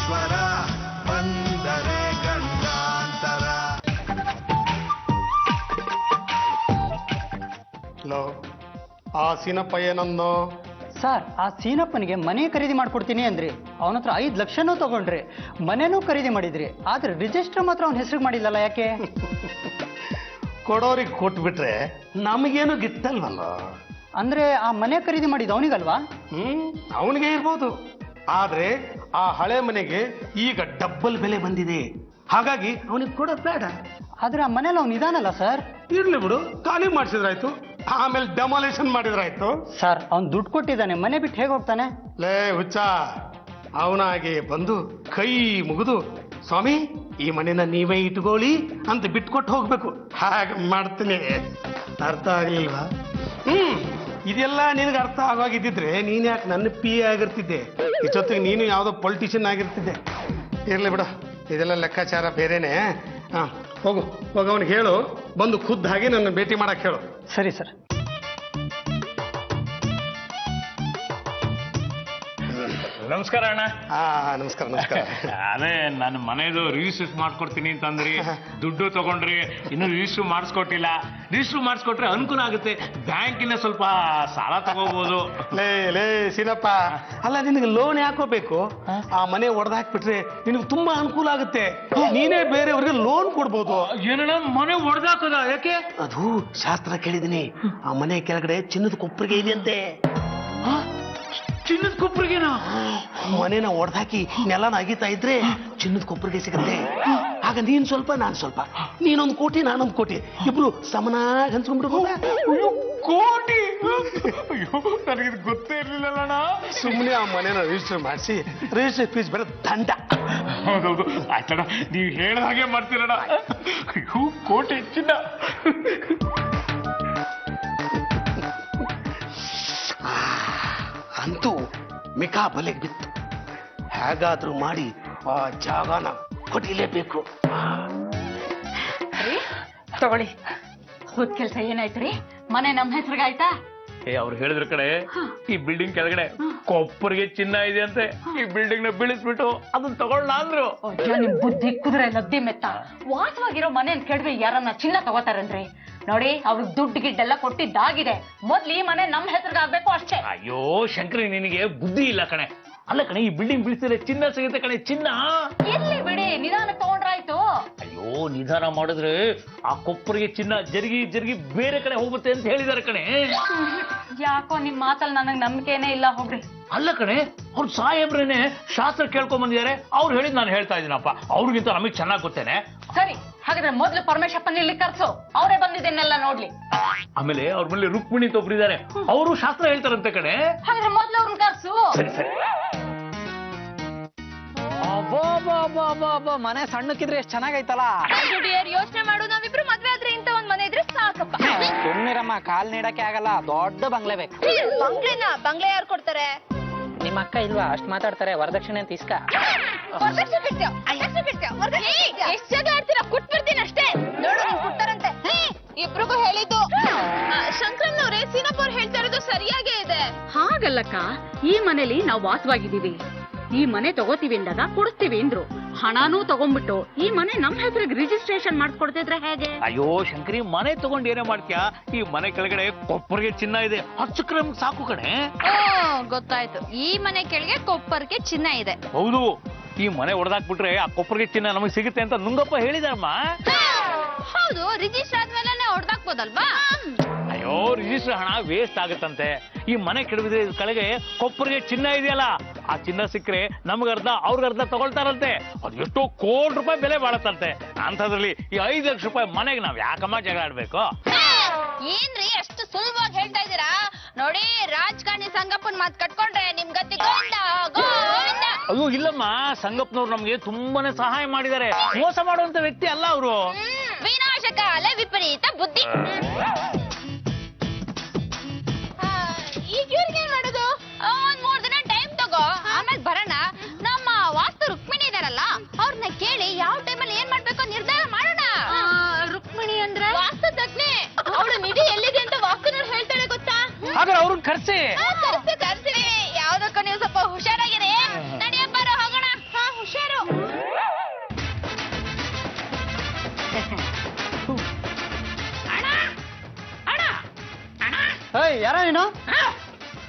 ಈಶ್ವರ ಬಂದರೆ ಗಂಡಾಂತರ. ಆ ಸೀನಪ್ಪ ಏನಂದೋ? ಸರ್, ಆ ಸೀನಪ್ಪನಿಗೆ ಮನೆ ಖರೀದಿ ಮಾಡ್ಕೊಡ್ತೀನಿ ಅಂದ್ರಿ. ಅವನ ಹತ್ರ 5 ಲಕ್ಷನೂ ತಗೊಂಡ್ರಿ, ಮನೆನೂ ಖರೀದಿ ಮಾಡಿದ್ರಿ. ಆದ್ರೆ ರಿಜಿಸ್ಟರ್ ಮಾತ್ರ ಅವನ ಹೆಸರು ಮಾಡಿಲ್ಲಲ್ಲ, ಯಾಕೆ? ಕೊಡೋರಿಗೆ ಕೊಟ್ಬಿಟ್ರೆ ನಮಗೇನು ಗಿಟ್ಟಲ್ವಲ್ಲ. ಅಂದ್ರೆ ಆ ಮನೆ ಖರೀದಿ ಮಾಡಿದ ಅವನಿಗಲ್ವಾ? ಅವನಿಗೆ ಇರ್ಬೋದು. ಆದ್ರೆ ಆ ಹಳೆ ಮನೆಗೆ ಈಗ ಡಬ್ಬಲ್ ಬೆಲೆ ಬಂದಿದೆ. ಹಾಗಾಗಿ ಅವನಿಗೆ ಕೊಡೋದು ಬೇಡ. ಆದ್ರೆ ಆ ಮನೇಲಿ ಅವ್ನು ಇದಾನಲ್ಲ ಸರ್. ಇರ್ಲಿ ಬಿಡು, ಖಾಲಿ ಮಾಡಿಸಿದ್ರಾಯ್ತು, ಆಮೇಲೆ ಡೆಮಾಲೇಷನ್ ಮಾಡಿದ್ರಾಯ್ತು. ಸರ್, ಅವ್ನು ದುಡ್ಡು ಕೊಟ್ಟಿದ್ದಾನೆ, ಮನೆ ಬಿಟ್ಟು ಹೇಗೆ ಹೋಗ್ತಾನೆ? ಲೇ ಹುಚ್ಚ, ಅವನಾಗೆ ಬಂದು ಕೈ ಮುಗಿದು ಸ್ವಾಮಿ ಈ ಮನೆನ ನೀವೇ ಇಟ್ಕೊಳ್ಳಿ ಅಂತ ಬಿಟ್ಕೊಟ್ಟು ಹೋಗ್ಬೇಕು. ಹಾಗೆ ಮಾಡ್ತೀನಿ. ಅರ್ಥ ಆಗ್ಲಿಲ್ವಾ? ಇದೆಲ್ಲ ನಿನಗೆ ಅರ್ಥ ಆಗೋಗಿದ್ದಿದ್ರೆ ನೀನ್ ಯಾಕೆ ನನ್ನ ಪಿ ಆಗಿರ್ತಿದ್ದೆ? ಇಷ್ಟೊತ್ತಿಗೆ ನೀನು ಯಾವುದೋ ಪೊಲಿಟಿಷಿಯನ್ ಆಗಿರ್ತಿದ್ದೆ. ಇರ್ಲಿ ಬಿಡು, ಇದೆಲ್ಲ ಲೆಕ್ಕಾಚಾರ ಬೇರೆನೆ. ಹೋಗು ಅವನಿಗೆ ಹೇಳು, ಬಂದು ಖುದ್ದಾಗಿ ನನ್ನ ಭೇಟಿ ಮಾಡಕ್ ಹೇಳು. ಸರಿ ಸರ್. ನಮಸ್ಕಾರ ಅಣ್ಣ. ನಮಸ್ಕಾರ. ಅದೇ ನನ್ನ ಮನೆದು ರಿಜಿಸ್ಟರ್ ಮಾಡ್ಕೊಡ್ತೀನಿ ಅಂತಂದ್ರಿ, ದುಡ್ಡು ತಗೊಂಡ್ರಿ, ಇನ್ನು ರಿಜಿಸ್ಟರ್ ಮಾಡಿಸ್ಕೊಟ್ಟಿಲ್ಲ. ರಿಜಿಸ್ಟರ್ ಮಾಡಿಸ್ಕೊಟ್ರೆ ಅನುಕೂಲ ಆಗುತ್ತೆ, ಬ್ಯಾಂಕಿನ ಸ್ವಲ್ಪ ಸಾಲ ತಗೋಬಹುದು. ಲೇ ಸೀನಪ್ಪ, ಅಲ್ಲ ನಿನಗೆ ಲೋನ್ ಯಾಕೋಬೇಕು? ಆ ಮನೆ ಒಡೆದಾಕ್ಬಿಟ್ರೆ ನಿನಗೆ ತುಂಬಾ ಅನುಕೂಲ ಆಗುತ್ತೆ. ನೀನೇ ಬೇರೆಯವ್ರಿಗೆ ಲೋನ್ ಕೊಡ್ಬೋದು. ಏನಣ್ಣ ಮನೆ ಒಡೆದಾಕದ? ಯಾಕೆ? ಅದು ಶಾಸ್ತ್ರ ಕೇಳಿದೀನಿ. ಆ ಮನೆ ಕೆಳಗಡೆ ಚಿನ್ನದ ಕೊಪ್ಪರಿಗೆ ಇದೆಯಂತೆ. ಚಿನ್ನದ ಕೊಪ್ಪರಿಗೆನಾ? ಮನೇನ ಒಡೆದಾಕಿ ನೆಲನ ಅಗಿತಾ ಇದ್ರೆ ಚಿನ್ನದ ಕೊಪ್ಪರಿಗೆ ಸಿಗುತ್ತೆ. ಆಗ ನೀನ್ ಸ್ವಲ್ಪ ನಾನ್ ಸ್ವಲ್ಪ, ನೀನೊಂದು ಕೋಟಿ ನಾನೊಂದು ಕೋಟಿ, ಇಬ್ರು ಸಮನಾಗಿ ಹಂಚ್ಕೊಂಡ್ಬಿಡ್ಬೋದ? ಕೋಟಿ? ಅಯ್ಯೋ, ನನಗಿದು ಗೊತ್ತೇ ಇರ್ಲಿಲ್ಲಣ್ಣ. ಸುಮ್ಮನೆ ಆ ಮನೇನ ರಿಜಿಸ್ಟರ್ ಮಾಡಿಸಿ, ರಿಜಿಸ್ಟರ್ ಫೀಸ್ ಬೇರೆ ದಂಡ. ಹೌದೌದು, ಆಯ್ತಣ್ಣ, ನೀವು ಹೇಳಿದ ಹಾಗೆ ಮಾಡ್ತೀರಣ್ಣ. ಅಯ್ಯೋ, ಕೋಟಿ ಚಿನ್ನ. ಅಂತೂ ಮಿಕಾ ಬಲೆಗೆ ಬಿತ್ತು. ಹೇಗಾದ್ರೂ ಮಾಡಿ ಆ ಜಾಗನ ಕೊಡಿಲೇಬೇಕು. ತಗೊಳ್ಳಿ. ಹೋದ್ ಕೆಲ್ಸ ಏನಾಯ್ತ್ರಿ? ಮನೆ ನಮ್ ಹೆಸರಿಗಾಯ್ತಾ? ಅವ್ರು ಹೇಳಿದ್ರ ಕಡೆ ಈ ಬಿಲ್ಡಿಂಗ್ ಕೆಳಗಡೆ ಕೊಪ್ಪರಿಗೆ ಚಿನ್ನ ಇದೆ ಅಂತೆ. ಈ ಬಿಲ್ಡಿಂಗ್ ನ ಬೀಳಿಸ್ಬಿಟ್ಟು ಅದನ್ನ ತಗೊಳ್ಳ ಅಂದ್ರು. ನಿಮ್ ಬುದ್ಧಿ ಕುದುರೆ ಲದ್ದಿ ಮೆತ್ತ. ವಾಸವಾಗಿರೋ ಮನೆ ಅಂತ ಕೇಳಿದ್ರೆ ಯಾರನ್ನ ಚಿನ್ನ ತಗೋತಾರನ್ರಿ? ನೋಡಿ, ಅವ್ರಿಗೆ ದುಡ್ಡು ಗಿಡ್ಡೆಲ್ಲ ಕೊಟ್ಟಿದ್ದಾಗಿದೆ. ಮೊದ್ಲು ಈ ಮನೆ ನಮ್ ಹೆಸರಿಗಾಗ್ಬೇಕು ಅಷ್ಟೇ. ಅಯ್ಯೋ ಶಂಕರಿ, ನಿನಗೆ ಬುದ್ಧಿ ಇಲ್ಲ ಕಣೆ. ಅಲ್ಲ ಕಣೆ, ಈ ಬಿಲ್ಡಿಂಗ್ ಬೀಳಿಸಿದ್ರೆ ಚಿನ್ನ ಸಿಗುತ್ತೆ ಕಣೆ, ಚಿನ್ನ. ಎಲ್ಲಿ ಬಿಡಿ, ನಿಧಾನ ತಗೊಂಡ್ರಾಯ್ತು. ಅಯ್ಯೋ, ನಿಧಾನ ಮಾಡಿದ್ರೆ ಆ ಕೊಪ್ಪರಿಗೆ ಚಿನ್ನ ಜರುಗಿ ಬೇರೆ ಕಡೆ ಹೋಗುತ್ತೆ ಅಂತ ಹೇಳಿದಾರೆ ಕಣೆ. ಯಾಕೋ ನಿಮ್ ಮಾತಲ್ಲಿ ನನಗ್ ನಂಬಿಕೆನೇ ಇಲ್ಲ, ಹೋಗ್ರಿ. ಅಲ್ಲ ಕಣೆ, ಅವ್ರು ಸಾಹೇಬ್ರೇನೆ ಶಾಸ್ತ್ರ ಕೇಳ್ಕೊಂಡ್ ಬಂದಿದ್ದಾರೆ. ಅವ್ರು ಹೇಳಿದ್ ನಾನು ಹೇಳ್ತಾ ಇದ್ದೀನಪ್ಪ. ಅವ್ರಿಗಿಂತ ನಮಗ್ ಚೆನ್ನಾಗ್ ಗೊತ್ತೇನೆ. ಸರಿ, ಹಾಗಾದ್ರೆ ಮೊದ್ಲು ಪರಮೇಶಪ್ಪನ ಇಲ್ಲಿ ಕರ್ಸು, ಅವರೇ ಬಂದಿದ್ದೇನೆಲ್ಲ ನೋಡ್ಲಿ. ಆಮೇಲೆ ಅವ್ರ ಮೇಲೆ ರುಕ್ಮಿಣಿ ಅಂತ ಒಬ್ರಿದ್ದಾರೆ, ಅವರು ಶಾಸ್ತ್ರ ಹೇಳ್ತಾರಂತೆ ಕಣೆ. ಹಾಗಾದ್ರೆ ಮೊದ್ಲು ಅವ್ರನ್ನ ಕರ್ಸು. ಸರಿ. ಮನೆ ಸಣ್ಣಕ್ಕಿದ್ರೆ ಎಷ್ಟು ಚೆನ್ನಾಗೈತಲ್ಲ. ಯೋಚನೆ ಮಾಡು, ನಾವಿಬ್ರು ಮದ್ವೆ ಆದ್ರೆ ಇಂತ ಒಂದ್ ಮನೆ ಇದ್ರೆ ಸಾಕಪ್ಪ. ಸುಮ್ಮನಿರಮ್ಮ, ಕಾಲ್ ನೀಡಕ್ಕೆ ಆಗಲ್ಲ, ದೊಡ್ಡ ಬಂಗ್ಲೆ ಬೇಕು. ಬಂಗ್ಲೆ ಯಾರು ಕೊಡ್ತಾರೆ? ನಿಮ್ಮ ಅಕ್ಕ ಇಲ್ವಾ? ಅಷ್ಟ್ ಮಾತಾಡ್ತಾರೆ, ವರದಕ್ಷಿಣೆ ಅಂತ ಇಸ್ಕ. ಎಷ್ಟ್ ಜಾಗ ಆಡ್ತೀರಾ? ಕೊಟ್ಬಿಡ್ತೀನಿ ಅಷ್ಟೇ. ನೋಡು, ಕೊಡ್ತಾರಂತೆ. ಇಬ್ರಿಗೂ ಹೇಳಿದ್ದು. ಶಂಕರನ್ನವ್ರೆ, ಸೀನಪ್ಪ ಅವ್ರು ಹೇಳ್ತಾ ಇರೋದು ಸರಿಯಾಗೇ ಇದೆ. ಹಾಗಲ್ಲಕ್ಕ, ಈ ಮನೇಲಿ ನಾವು ವಾಸವಾಗಿದ್ದೀವಿ. ಈ ಮನೆ ತಗೋತೀವಿ ಅಂದಾಗ ಕೊಡಿಸ್ತೀವಿ ಅಂದ್ರು. ಹಣನೂ ತಗೊಂಡ್ಬಿಟ್ಟು ಈ ಮನೆ ನಮ್ ಹೆಸರಿಗೆ ರಿಜಿಸ್ಟ್ರೇಷನ್ ಮಾಡ್ಕೊಡ್ತಿದ್ರೆ ಹೇಗೆ? ಅಯ್ಯೋ ಶಂಕರಿ, ಮನೆ ತಗೊಂಡು ಏನೇ ಮಾಡ್ತೀಯಾ? ಈ ಮನೆ ಕೆಳಗಡೆ ಕೊಪ್ಪರಿಗೆ ಚಿನ್ನ ಇದೆ, 10 ಗ್ರಾಮ್ ಸಾಕು ಕಣೆ. ಗೊತ್ತಾಯ್ತು, ಈ ಮನೆ ಕೆಳಗೆ ಕೊಪ್ಪರಿಗೆ ಚಿನ್ನ ಇದೆ. ಹೌದು, ಈ ಮನೆ ಹೊಡೆದಾಕ್ಬಿಟ್ರೆ ಆ ಕೊಪ್ಪರಿಗೆ ಚಿನ್ನ ನಮಗೆ ಸಿಗುತ್ತೆ ಅಂತ ನುಂಗಪ್ಪ ಹೇಳಿದಾರಮ್ಮ. ಹೌದು, ರಿಜಿಸ್ಟರ್ ಆದ್ಮೇಲೆ ಹೊಡೆದಾಕ್ಬೋದಲ್ವಾ? ಅಯ್ಯೋ, ರಿಜಿಸ್ಟರ್ ಹಣ ವೇಸ್ಟ್ ಆಗುತ್ತಂತೆ. ಈ ಮನೆ ಕೆಡವಿದ್ರೆ ಕೆಳಗೆ ಕೊಪ್ಪರಿಗೆ ಚಿನ್ನ ಇದೆಯಲ್ಲ, ಆ ಚಿನ್ನ ಸಿಕ್ಕರೆ ನಮ್ಗರ್ಧ ಅವ್ರಿಗರ್ಧ ತಗೊಳ್ತಾರಂತೆ. ಅದು ಎಷ್ಟೋ ಕೋಟಿ ರೂಪಾಯಿ ಬೆಲೆ ಬಾಳತ್ತಂತೆ. ಅಂಥದ್ರಲ್ಲಿ ಈ 5 ಲಕ್ಷ ರೂಪಾಯಿ ಮನೆಗೆ ನಾವ್ ಯಾಕಮ್ಮ ಜಗಳ ಆಡ್ಬೇಕು? ಏನ್ರಿ ಅಷ್ಟು ಸುಲಭವಾಗಿ ಹೇಳ್ತಾ ಇದ್ದೀರಾ? ನೋಡಿ, ರಾಜಕಾರಣಿ ಸಂಗಪ್ಪನ್ ಮಾತ್ ಕಟ್ಕೊಂಡ್ರೆ ನಿಮ್ ಗತಿ ಗೋವಿಂದ ಗೋವಿಂದ. ಅಯ್ಯೋ ಇಲ್ಲಮ್ಮ, ಸಂಗಪ್ಪನವ್ರು ನಮ್ಗೆ ತುಂಬಾನೇ ಸಹಾಯ ಮಾಡಿದ್ದಾರೆ. ಮೋಸ ಮಾಡುವಂತ ವ್ಯಕ್ತಿ ಅಲ್ಲ ಅವರು. ವಿನಾಶಕಾಲ ವಿಪರೀತ ಬುದ್ಧಿ. ಈಗ ಇವ್ರಿಗೆ ಏನ್ ಮಾಡೋದು? ಒಂದ್ 3 ದಿನ ಟೈಮ್ ತಗೋ, ಆಮೇಲೆ ಬರೋಣ. ನಮ್ಮ ವಾಸ್ತು ರುಕ್ಮಿಣಿ ಇದಾರಲ್ಲ, ಅವ್ರನ್ನ ಕೇಳಿ ಯಾವ ಟೈಮಲ್ಲಿ ಏನ್ ಮಾಡ್ಬೇಕು ನಿರ್ಧಾರ ಮಾಡೋಣ. ರುಕ್ಮಿಣಿ ಅಂದ್ರೆ ವಾಸ್ತು ತಜ್ಞೆ. ಅವಳು ನಿಧಿ ಎಲ್ಲಿದೆ ಅಂತ ವಾಸ್ತುನವ್ರು ಹೇಳ್ತಾಳೆ, ಗೊತ್ತಾ? ಹಾಗಾದ್ರೆ ಅವ್ರನ್ನ ಕರ್ಸಿ. ಕರ್ಸಿ ಯಾವ್ದಕ್ಕೂ ನೀವು ಸ್ವಲ್ಪ ಹುಷಾರಾಗಿರಿ. ನಡೆಯಪ್ಪಾರ ಹೋಗೋಣ. ಹುಷಾರ. ಯಾರ ನೀನು?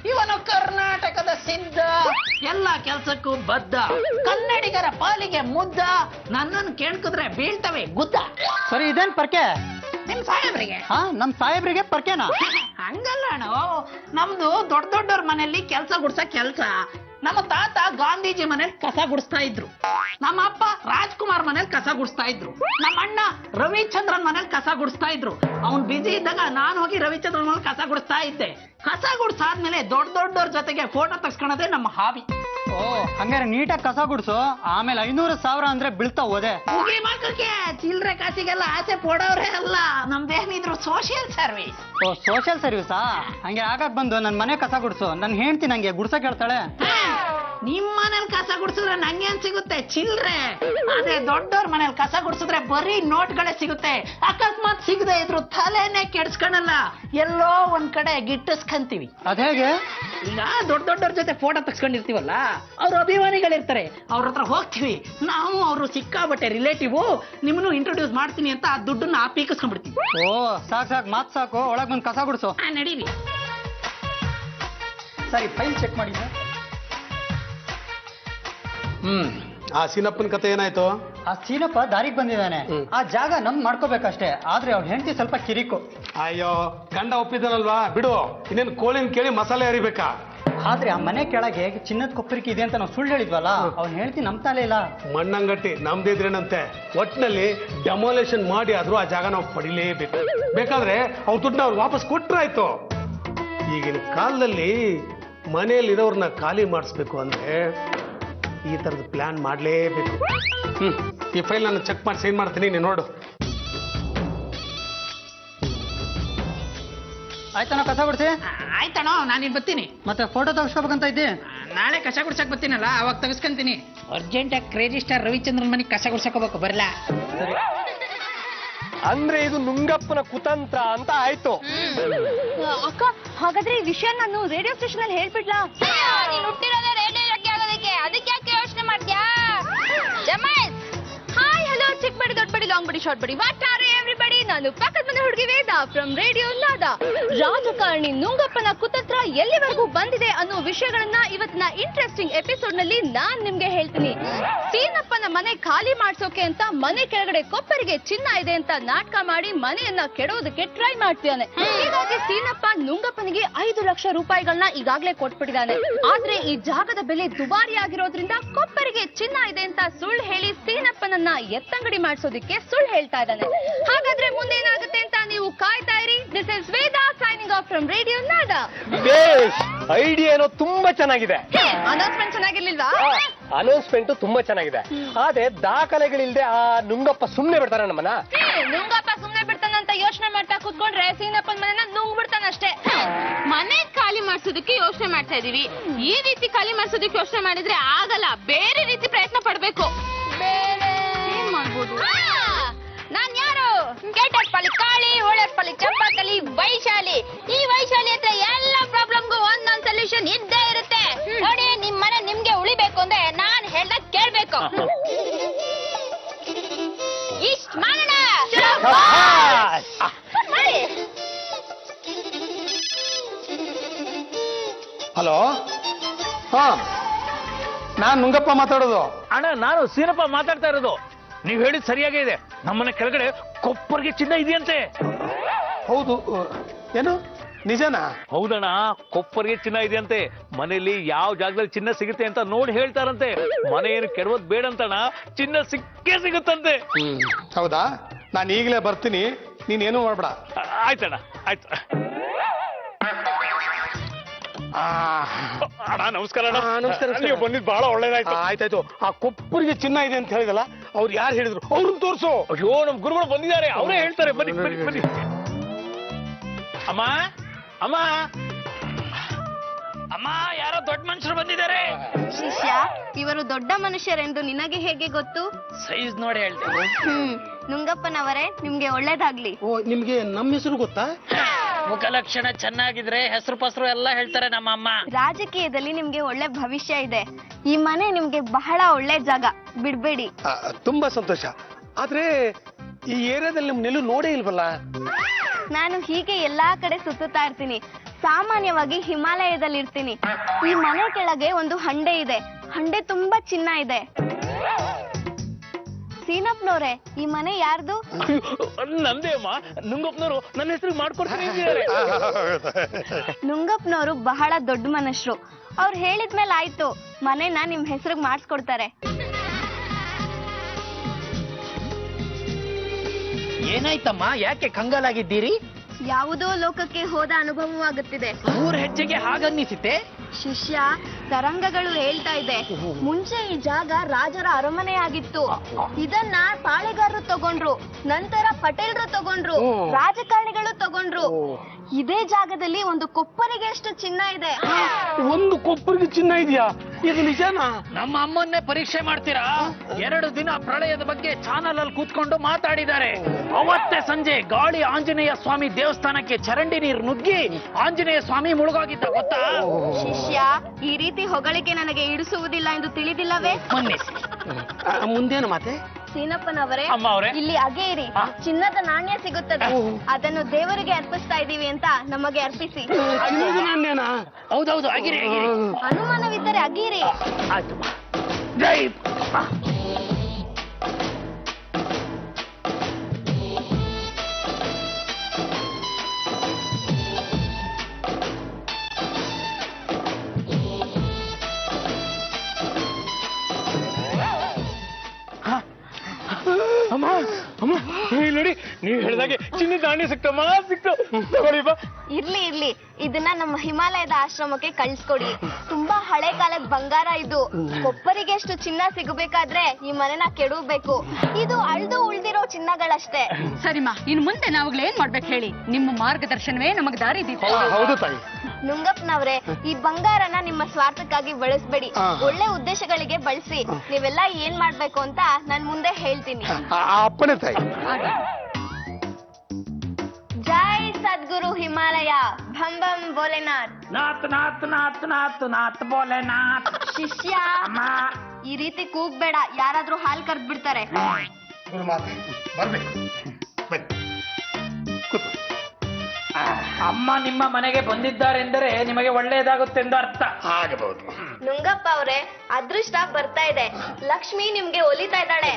ಇವನು ಕರ್ನಾಟಕದ ಸಿದ್ಧ, ಎಲ್ಲ ಕೆಲ್ಸಕ್ಕೂ ಬದ್ಧ, ಕನ್ನಡಿಗರ ಪಾಲಿಗೆ ಮುದ್ದ, ನನ್ನನ್ನು ಕೇಳ್ಕಿದ್ರೆ ಬೀಳ್ತವೆ ಗುದ್ದ. ಸರಿ, ಇದೇನ್ ಪರ್ಕೆ? ನಿಮ್ ಸಾಹೇಬ್ರಿಗೆ ಹಾ, ನಮ್ ಸಾಹೇಬ್ರಿಗೆ ಪರ್ಕೆನಾ? ಹಂಗಲ್ಲ ಅಣ್ಣ, ನಮ್ದು ದೊಡ್ಡ ದೊಡ್ಡವ್ರ ಮನೆಯಲ್ಲಿ ಕೆಲಸ ಗುಡ್ಸ ಕೆಲ್ಸ. ನಮ್ಮ ತಾತ ಗಾಂಧೀಜಿ ಮನೇಲಿ ಕಸ ಗುಡಿಸ್ತಾ ಇದ್ರು, ನಮ್ಮ ಅಪ್ಪ ರಾಜ್ಕುಮಾರ್ ಮನೇಲಿ ಕಸ ಗುಡಿಸ್ತಾ ಇದ್ರು, ನಮ್ಮ ಅಣ್ಣ ರವಿಚಂದ್ರನ್ ಮನೇಲಿ ಕಸ ಗುಡಿಸ್ತಾ ಇದ್ರು. ಅವ್ನ್ ಬಿಸಿ ಇದ್ದಾಗ ನಾನು ಹೋಗಿ ರವಿಚಂದ್ರನ್ ಮನೇಲಿ ಕಸ ಗುಡಿಸ್ತಾ ಇದ್ದೆ. ಕಸ ಗುಡ್ಸಾದ್ಮೇಲೆ ದೊಡ್ಡ ದೊಡ್ಡವ್ರ ಜೊತೆಗೆ ಫೋಟೋ ತೆಗ್ಸ್ಕೊಳೋದೇ ನಮ್ಮ ಹಾಬಿ. ಓ, ಹಂಗಾರೆ ನೀಟಾಗಿ ಕಸ ಗುಡ್ಸು, ಆಮೇಲೆ 500,000 ಅಂದ್ರೆ ಬೀಳ್ತಾ ಹೋದೆ. ಮುಗಿ ಮಕ್ಕಳಿಗೆ ಚಿಲ್ರೆ ಕಾಸಿಗೆಲ್ಲ ಆಸೆ ಪಡೋರೇ ಅಲ್ಲ, ನಮ್ದೇನಿದ್ರು ಸೋಷಿಯಲ್ ಸರ್ವಿಸ್. ಓ, ಸೋಷಿಯಲ್ ಸರ್ವಿಸಾ? ಹಂಗೆ ಆಗಾಗ್ ಬಂದು ನನ್ ಮನೆ ಕಸ ಗುಡ್ಸು, ನನ್ ಹೆಂಡ್ತಿ ನಂಗೆ ಗುಡ್ಸಕ್ ಹೇಳ್ತಾಳೆ. ನಿಮ್ ಮನೇಲಿ ಕಸ ಗುಡ್ಸಿದ್ರೆ ನಂಗೇನ್ ಸಿಗುತ್ತೆ? ಚಿಲ್ರೆ. ಅದೇ ದೊಡ್ಡವ್ರ ಮನೇಲಿ ಕಸ ಗುಡ್ಸಿದ್ರೆ ಬರೀ ನೋಟ್ಗಳೇ ಸಿಗುತ್ತೆ. ಅಕಸ್ಮಾತ್ ಸಿಗದೆ ಇದ್ರು ತಲೆನೇ ಕೆಡ್ಸ್ಕೊಳಲ್ಲ, ಎಲ್ಲೋ ಒಂದ್ ಕಡೆ ಗಿಟ್ಟಿಸ್ಕಂತೀವಿ. ಅದೇಗೆ? ಈಗ ದೊಡ್ಡ ದೊಡ್ಡವ್ರ ಜೊತೆ ಫೋಟೋ ತಗ್ಸ್ಕೊಂಡಿರ್ತೀವಲ್ಲ, ಅವ್ರ ಅಭಿಮಾನಿಗಳಿರ್ತಾರೆ, ಅವ್ರ ಹತ್ರ ಹೋಗ್ತೀವಿ. ನಾವು ಅವರು ಸಿಕ್ಕಾಬಟ್ಟೆ ರಿಲೇಟಿವ್, ನಿಮ್ಮನ್ನು ಇಂಟ್ರೊಡ್ಯೂಸ್ ಮಾಡ್ತೀನಿ ಅಂತ ಆ ದುಡ್ಡನ್ನ ಪೀಕಿಸ್ಕೊಂಡ್ಬಿಡ್ತೀವಿ. ಓ, ಸಾಕು ಮಾತ್ ಸಾಕು, ಒಳಗ್ ಬಂದ್ ಕಸ ಗುಡ್ಸು. ನಡೀರಿ. ಸರಿ, ಫೈಲ್ ಚೆಕ್ ಮಾಡಿದ್ದೆ. ಆ ಸೀನಪ್ಪನ ಕತೆ ಏನಾಯ್ತು? ಆ ಸೀನಪ್ಪ ದಾರಿಗೆ ಬಂದಿದ್ದಾನೆ. ಆ ಜಾಗ ನಮ್ ಮಾಡ್ಕೋಬೇಕಷ್ಟೇ, ಆದ್ರೆ ಅವ್ರ ಹೆಂಡತಿ ಸ್ವಲ್ಪ ಕಿರಿಕು. ಅಯ್ಯೋ, ಗಂಡ ಒಪ್ಪಿದ್ದಾನಲ್ವಾ, ಬಿಡು. ಇನ್ನೇನು ಕೋಳಿನ ಕೇಳಿ ಮಸಾಲೆ ಅರಿಬೇಕಾ? ಆದ್ರೆ ಆ ಮನೆ ಕೆಳಗೆ ಚಿನ್ನದ ಕೊಪ್ಪರಿಕೆ ಇದೆ ಅಂತ ನಾವು ಸುಳ್ಳು ಹೇಳಿದ್ವಲ್ಲ, ಅವ್ನ ಹೇಳ್ತಿ ನಂಬ್ತಾಲೇ ಇಲ್ಲ. ಮಣ್ಣಂಗಟ್ಟಿ ನಮ್ದಿದ್ರೇನಂತೆ, ಒಟ್ಟಿನಲ್ಲಿ ಡೆಮೋಲೇಷನ್ ಮಾಡಿ ಆದ್ರೂ ಆ ಜಾಗ ನಾವು ಪಡಿಲೇಬೇಕು. ಬೇಕಾದ್ರೆ ಅವ್ರ ದುಡ್ಡನ್ನ ಅವ್ರು ವಾಪಸ್ ಕೊಟ್ರಾಯ್ತು. ಈಗಿನ ಕಾಲದಲ್ಲಿ ಮನೆಯಲ್ಲಿರೋರ್ನ ಖಾಲಿ ಮಾಡಿಸ್ಬೇಕು ಅಂದ್ರೆ ಈ ತರದ ಪ್ಲಾನ್ ಮಾಡಲೇಬೇಕು. ಈ ಫೈಲ್ ನಾನು ಚೆಕ್ ಮಾಡಿ ಸೈನ್ ಮಾಡ್ತೀನಿ, ನೀನು ನೋಡು. ಆಯ್ತಾನ ಕಸ ಗುಡ್ಸಿ? ಆಯ್ತಣ್ಣ, ನಾನಿನ್ ಬರ್ತೀನಿ. ಮತ್ತೆ ಫೋಟೋ ತೆಗಿಸ್ಕೋಬೇಕಂತ ಇದ್ದಿ? ನಾಳೆ ಕಸ ಗುಡ್ಸಕ್ ಬರ್ತೀನಲ್ಲ, ಅವಾಗ ತೆಗಿಸ್ಕೊಂತೀನಿ. ಅರ್ಜೆಂಟಾಗಿ ಕ್ರೇಜಿ ಸ್ಟಾರ್ ರವಿಚಂದ್ರನ್ ಮನೆಗೆ ಕಸ ಗುಡ್ಸಕ್ ಹೋಗ್ಬೇಕು, ಬರಲ್ಲ? ಅಂದ್ರೆ ಇದು ನುಂಗಪ್ಪನ ಕುತಂತ್ರ ಅಂತ ಆಯ್ತು. ಅಕ್ಕ, ಹಾಗಾದ್ರೆ ಈ ವಿಷಯ ನಾನು ರೇಡಿಯೋ ಸ್ಟೇಷನ್ ಅಲ್ಲಿ ಹೇಳ್ಬಿಡ್ಲಾ? ನೀನ್ ಹುಟ್ಟಿರೋದೇ ರೇಡಿಯೋ ಅದಕ್ಕೆ ಯಾಕೆ ಯೋಚನೆ ಮಾಡ್ತೀಯಾ? ಜಮಾಯಿಸ್, ಹಾಯ್, ಹಲೋ, ಚಿಕ್ಕ ಬಡಿ, ದೊಡ್ಡ ಬಡಿ, ಲಾಂಗ್ ಬಡಿ, ಶಾರ್ಟ್ ಬಡಿ, ವಾಟ್ ಆರ್ ಎವ್ರಿಬಡಿ? ನಾನು ಪಕ್ಕದ ಮನೆ ಹುಡುಗಿ ವೇದ ಫ್ರಮ್ ರೇಡಿಯೋ ನಾದ. ರಾಜಕಾರಣಿ ನುಂಗಪ್ಪನ ಕುತಂತ್ರ ಎಲ್ಲಿವರೆಗೂ ಬಂದಿದೆ ಅನ್ನೋ ವಿಷಯಗಳನ್ನ ಇವತ್ತಿನ ಇಂಟ್ರೆಸ್ಟಿಂಗ್ ಎಪಿಸೋಡ್ ನಲ್ಲಿ ನಾನ್ ನಿಮ್ಗೆ ಹೇಳ್ತೀನಿ. ಸೀನಪ್ಪನ ಮನೆ ಖಾಲಿ ಮಾಡ್ಸೋಕೆ ಅಂತ ಮನೆ ಕೆಳಗಡೆ ಕೊಪ್ಪರಿಗೆ ಚಿನ್ನ ಇದೆ ಅಂತ ನಾಟಕ ಮಾಡಿ ಮನೆಯನ್ನ ಕೆಡೋದಕ್ಕೆ ಟ್ರೈ ಮಾಡ್ತಿದ್ದಾನೆ. ಹೀಗಾಗಿ ಸೀನಪ್ಪ ನುಂಗಪ್ಪನಿಗೆ 5 ಲಕ್ಷ ರೂಪಾಯಿಗಳನ್ನ ಈಗಾಗಲೇ ಕೊಟ್ಬಿಟ್ಟಿದ್ದಾನೆ. ಆದ್ರೆ ಈ ಜಾಗದ ಬೆಲೆ ದುಬಾರಿ ಆಗಿರೋದ್ರಿಂದ ಕೊಪ್ಪರಿಗೆ ಚಿನ್ನ ಇದೆ ಅಂತ ಸುಳ್ಳು ಹೇಳಿ ಸೀನಪ್ಪನನ್ನ ಎತ್ತಂಗಡಿ ಮಾಡಿಸೋದಕ್ಕೆ ಸುಳ್ಳು ಹೇಳ್ತಾ ಇದ್ದಾನೆ. ಹಾಗಾದ್ರೆ ಮುಂದೆ ಏನಾಗುತ್ತೆ ಅಂತ ನೀವು ಕಾಯ್ತಾ ಇರಿ. This is Veda signing off from radio NADA. Idea ಏನೋ ತುಂಬಾ ಚೆನ್ನಾಗಿದೆ. ಅನೌನ್ಸ್ಮೆಂಟ್ ಚೆನ್ನಾಗಿರ್ಲಿಲ್ವಾ? ಅನೌನ್ಸ್ಮೆಂಟ್ ತುಂಬಾ ಚೆನ್ನಾಗಿದೆ, ಆದ್ರೆ ದಾಖಲೆಗಳಿಲ್ದೆ ಆ ನುಂಗಪ್ಪ ಸುಮ್ನೆ ಬಿಡ್ತಾರ ನಮ್ಮನ್ನ? ನುಂಗಪ್ಪ ಸುಮ್ನೆ ಬಿಡ್ತಾನಂತ ಯೋಚನೆ ಮಾಡ್ತಾ ಕೂತ್ಕೊಂಡ್ರೆ ಸೀನಪ್ಪನ ಮನೆನ ನುಂಗ್ ಬಿಡ್ತಾನಷ್ಟೇ. ಮನೆ ಖಾಲಿ ಮಾಡ್ಸೋದಕ್ಕೆ ಯೋಚನೆ ಮಾಡ್ತಾ ಇದೀವಿ. ಈ ರೀತಿ ಖಾಲಿ ಮಾಡ್ಸೋದಕ್ಕೆ ಯೋಚನೆ ಮಾಡಿದ್ರೆ ಆಗಲ್ಲ, ಬೇರೆ ರೀತಿ ಪ್ರಯತ್ನ ಪಡ್ಬೇಕು. ಬೇರೆ ಏನ್ ಮಾಡ್ಬೋದು? ನಾನ್ ಯಾರು? ಕೇಟಪ್ಪಲ್ಲಿ ಕಾಳಿ, ಹೋಳಪ್ಪಲ್ಲಿ ಚಂಪಾಕಲಿ, ವೈಶಾಲಿ. ಈ ವೈಶಾಲಿ ಹತ್ರ ಎಲ್ಲ ಪ್ರಾಬ್ಲಮ್ಗೂ ಒಂದೊಂದ್ ಸೊಲ್ಯೂಷನ್ ಇದ್ದೇ ಇರುತ್ತೆ. ನೋಡಿ, ನಿಮ್ ಮನೆ ನಿಮ್ಗೆ ಉಳಿಬೇಕು ಅಂದ್ರೆ ನಾನ್ ಹೇಳ್ದಾಗ ಕೇಳ್ಬೇಕು. ಇಷ್ಟ್ ಮಾಡೋಣ. ಹಲೋ, ಹಾ, ನಾನ್ ನುಂಗಪ್ಪ ಮಾತಾಡೋದು. ಅಣ್ಣ, ನಾನು ಸೀನಪ್ಪ ಮಾತಾಡ್ತಾ ಇರೋದು. ನೀವ್ ಹೇಳಿದ್ ಸರಿಯಾಗೇ ಇದೆ. ನಮ್ಮನೆ ಕೆಳಗಡೆ ಕೊಪ್ಪರಿಗೆ ಚಿನ್ನ ಇದೆಯಂತೆ. ಹೌದು, ಏನು ನಿಜನಾ? ಹೌದಣ್ಣ, ಕೊಪ್ಪರಿಗೆ ಚಿನ್ನ ಇದೆಯಂತೆ. ಮನೆಯಲ್ಲಿ ಯಾವ ಜಾಗದಲ್ಲಿ ಚಿನ್ನ ಸಿಗುತ್ತೆ ಅಂತ ನೋಡಿ ಹೇಳ್ತಾರಂತೆ. ಮನೆ ಏನು ಕೆಡವೋದ್ ಬೇಡಂತಣ್ಣ, ಚಿನ್ನ ಸಿಕ್ಕೇ ಸಿಗುತ್ತಂತೆ. ಹೌದಾ? ನಾನು ಈಗಲೇ ಬರ್ತೀನಿ, ನೀನೇನು ಮಾಡ್ಬೇಡ. ಆಯ್ತಣ್ಣ, ಆಯ್ತು. ಅಣ್ಣ ನಮಸ್ಕಾರ. ನಮಸ್ಕಾರ. ನೀವು ಬಂದಿದ್ದು ಬಹಳ ಒಳ್ಳೇದಾಯ್ತು. ಆಯ್ತಾಯ್ತು. ಆ ಕೊಪ್ಪರಿಗೆ ಚಿನ್ನ ಇದೆ ಅಂತ ಹೇಳಿದಲ್ಲ, ಅವ್ರು ಯಾರು ಹೇಳಿದ್ರು? ಅವ್ರನ್ನ ತೋರ್ಸು. ಅಯ್ಯೋ, ನಮ್ ಗುರುಗಳು ಬಂದಿದ್ದಾರೆ, ಅವರೇ ಹೇಳ್ತಾರೆ. ಬನ್ನಿ ಬನ್ನಿ ಬನ್ನಿ. ಅಮ್ಮ, ಅಮ್ಮ, ಅಮ್ಮ, ಯಾರೋ ದೊಡ್ಡ ಮನುಷ್ಯರು ಬಂದಿದ್ದಾರೆ. ಶಿಷ್ಯ, ಇವರು ದೊಡ್ಡ ಮನುಷ್ಯರೆಂದು ನಿನಗೆ ಹೇಗೆ ಗೊತ್ತು? ಸೈಜ್ ನೋಡಿ ಹೇಳ್ತೇನೆ. ನುಂಗಪ್ಪನವರೇ, ನಿಮ್ಗೆ ಒಳ್ಳೇದಾಗ್ಲಿ. ಓ, ನಿಮ್ಗೆ ನಮ್ಮ ಹೆಸರು ಗೊತ್ತಾ? ಮುಖಲಕ್ಷಣ ಚೆನ್ನಾಗಿದ್ರೆ ಹೆಸರು ಪಸರು ಎಲ್ಲ ಹೇಳ್ತಾರೆ ನಮ್ಮ ಅಮ್ಮ. ರಾಜಕೀಯದಲ್ಲಿ ನಿಮ್ಗೆ ಒಳ್ಳೆ ಭವಿಷ್ಯ ಇದೆ. ಈ ಮನೆ ನಿಮ್ಗೆ ಬಹಳ ಒಳ್ಳೆ ಜಾಗ, ಬಿಡ್ಬೇಡಿ. ತುಂಬಾ ಸಂತೋಷ. ಆದ್ರೆ ಈ ಏರಿಯಾದಲ್ಲಿ ನಿಮ್ ನೆಲ್ಲು ನೋಡೇ ಇಲ್ವಲ್ಲ? ನಾನು ಹೀಗೆ ಎಲ್ಲಾ ಕಡೆ ಸುತ್ತುತ್ತಾ ಇರ್ತೀನಿ. ಸಾಮಾನ್ಯವಾಗಿ ಹಿಮಾಲಯದಲ್ಲಿ ಇರ್ತೀನಿ. ಈ ಮನೆ ಕೆಳಗೆ ಒಂದು ಹಂಡೆ ಇದೆ. ಹಂಡೆ ತುಂಬಾ ಚಿನ್ನ ಇದೆ. ಸೀನಪ್ಪನವ್ರೆ, ಈ ಮನೆ ಯಾರ್ದು? ನಂದೇ ಅಮ್ಮ. ನುಂಗಪ್ಪನವರು ನನ್ನ ಹೆಸರು ಮಾಡ್ಕೊಡ್ತೀನಿ ಅಂತಿದ್ದಾರೆ. ನುಂಗಪ್ಪನವರು ಬಹಳ ದೊಡ್ಡ ಮನುಷ್ಯರು. ಅವ್ರು ಹೇಳಿದ್ಮೇಲೆ ಆಯ್ತು, ಮನೆನ ನಿಮ್ ಹೆಸರಿಗೆ ಮಾಡಿಸ್ಕೊಡ್ತಾರೆ. ಏನಾಯ್ತಮ್ಮ, ಯಾಕೆ ಕಂಗಾಲಾಗಿದ್ದೀರಿ? ಯಾವುದೋ ಲೋಕಕ್ಕೆ ಹೋದ ಅನುಭವವಾಗುತ್ತಿದೆ. 3 ಹೆಜ್ಜೆಗೆ ಹಾಗನ್ನಿಸಿತೆ. ಶಿಷ್ಯ, ತರಂಗಗಳು ಹೇಳ್ತಾ ಇದೆ, ಮುಂಚೆ ಈ ಜಾಗ ರಾಜರ ಅರಮನೆಯಾಗಿತ್ತು. ಇದನ್ನ ಪಾಳೆಗಾರರು ತಗೊಂಡ್ರು, ನಂತರ ಪಟೇಲ್ರು ತಗೊಂಡ್ರು, ರಾಜಕಾರಣಿಗಳು ತಗೊಂಡ್ರು. ಇದೇ ಜಾಗದಲ್ಲಿ ಒಂದು ಕೊಪ್ಪರಿಗೆ ಅಷ್ಟು ಚಿನ್ನ ಇದೆ. ಒಂದು ಕೊಪ್ಪರಿಗೆ ಚಿನ್ನ ಇದೆಯಾ? ಇದು ನಿಜನಾ? ನಮ್ಮ ಅಮ್ಮನ್ನೇ ಪರೀಕ್ಷೆ ಮಾಡ್ತೀರಾ? 2 ದಿನ ಪ್ರಳಯದ ಬಗ್ಗೆ ಚಾನಲ್ ಅಲ್ಲಿ ಕೂತ್ಕೊಂಡು ಮಾತಾಡಿದ್ದಾರೆ. ಅವತ್ತೇ ಸಂಜೆ ಗಾಳಿ ಆಂಜನೇಯ ಸ್ವಾಮಿ ದೇವಸ್ಥಾನಕ್ಕೆ ಚರಂಡಿ ನೀರು ನುಗ್ಗಿ ಆಂಜನೇಯ ಸ್ವಾಮಿ ಮುಳುಗೋಗಿದ್ದ, ಗೊತ್ತಾ? ಶಿಷ್ಯ, ಈ ರೀತಿ ಹೊಗಳಿಕೆ ನನಗೆ ಇಡಿಸುವುದಿಲ್ಲ ಎಂದು ತಿಳಿದಿಲ್ಲವೇ? ಮನ್ನಿಸಿ. ಮುಂದೇನು ಮಾತೆ? ಸೀನಪ್ಪನವರೇ, ಅಮ್ಮ ಅವರೇ, ಇಲ್ಲಿ ಅಗೇರಿ ಚಿನ್ನದ ನಾಣ್ಯ ಸಿಗುತ್ತದೆ. ಅದನ್ನು ದೇವರಿಗೆ ಅರ್ಪಿಸ್ತಾ ಇದೀವಿ ಅಂತ ನಮಗೆ ಅರ್ಪಿಸಿ. ನಾಣ್ಯನಾ? ಹೌದೌದು, ಅಗಿರಿ ಅಗಿರಿ. ಅನುಮಾನವಿದ್ದರೆ ಅಗೀರಿ. ಆಯ್ತು. ಜೈ ಅಮ್ಮ ಅಮ್ಮ, ಇಲ್ಲಿ ನೋಡಿ, ನೀವು ಹೇಳಿದಾಗೆ ಚಿನ್ನದ ನಾಣ್ಯ ಸಿಕ್ತಮ್ಮ, ಸಿಕ್ತು. ತಗೊಳ್ಳಿ ಬಾ. ಇರ್ಲಿ ಇರ್ಲಿ, ಇದನ್ನ ನಮ್ಮ ಹಿಮಾಲಯದ ಆಶ್ರಮಕ್ಕೆ ಕಳ್ಸ್ಕೊಡಿ. ತುಂಬಾ ಹಳೆ ಕಾಲದ ಬಂಗಾರ ಇದು. ಕೊಪ್ಪರಿಗೆ ಅಷ್ಟು ಚಿನ್ನ ಸಿಗಬೇಕಾದ್ರೆ ಈ ಮನೆನ ಕೆಡಬೇಕು. ಇದು ಅಳ್ದು ಉಳ್ದಿರೋ ಚಿನ್ನಗಳಷ್ಟೇ. ಸರಿಮಾ, ಇನ್ ಮುಂದೆ ನಾವುಗಳು ಏನ್ ಮಾಡ್ಬೇಕು ಹೇಳಿ? ನಿಮ್ಮ ಮಾರ್ಗದರ್ಶನವೇ ನಮಗ್ ದಾರಿ ದೀಪ. ಹೌದು ತಾಯಿ. ನುಂಗಪ್ಪನವ್ರೆ, ಈ ಬಂಗಾರನ ನಿಮ್ಮ ಸ್ವಾರ್ಥಕ್ಕಾಗಿ ಬಳಸ್ಬೇಡಿ, ಒಳ್ಳೆ ಉದ್ದೇಶಗಳಿಗೆ ಬಳಸಿ. ನೀವೆಲ್ಲ ಏನ್ ಮಾಡ್ಬೇಕು ಅಂತ ನಾನ್ ಮುಂದೆ ಹೇಳ್ತೀನಿ. ಅಪ್ಪನೇ ತಾಯಿ. ಜೈ ಸದ್ಗುರು ಹಿಮಾಲಯ, ಭಂ ಭಂ ಭೋಲೆನಾಥ್. ನಾತ್ ನಾತ್ ನಾತ್ ನಾತ್ ನಾತ್ ಭೋಲೆನಾಥ್. ಶಿಷ್ಯ, ಈ ರೀತಿ ಕೂಗ್ಬೇಡ, ಯಾರಾದ್ರೂ ಹಾಲ್ ಕರ್ದ್ ಬಿಡ್ತಾರೆ. ಗುರುಮಾತೆ ಬರ್ಬೇಕು, ಬನ್ನಿ ಕೂತು. ಅಮ್ಮ ನಿಮ್ಮ ಮನೆಗೆ ಬಂದಿದ್ದಾರೆಂದರೆ ನಿಮಗೆ ಒಳ್ಳೆಯದಾಗುತ್ತೆಂದು ಅರ್ಥ. ಆಗಬಹುದು. ನುಂಗಪ್ಪ ಅವ್ರೆ, ಅದೃಷ್ಟ ಬರ್ತಾ ಇದೆ. ಲಕ್ಷ್ಮಿ ನಿಮ್ಗೆ ಒಲಿತಾ ಇದ್ದಾಳೆ.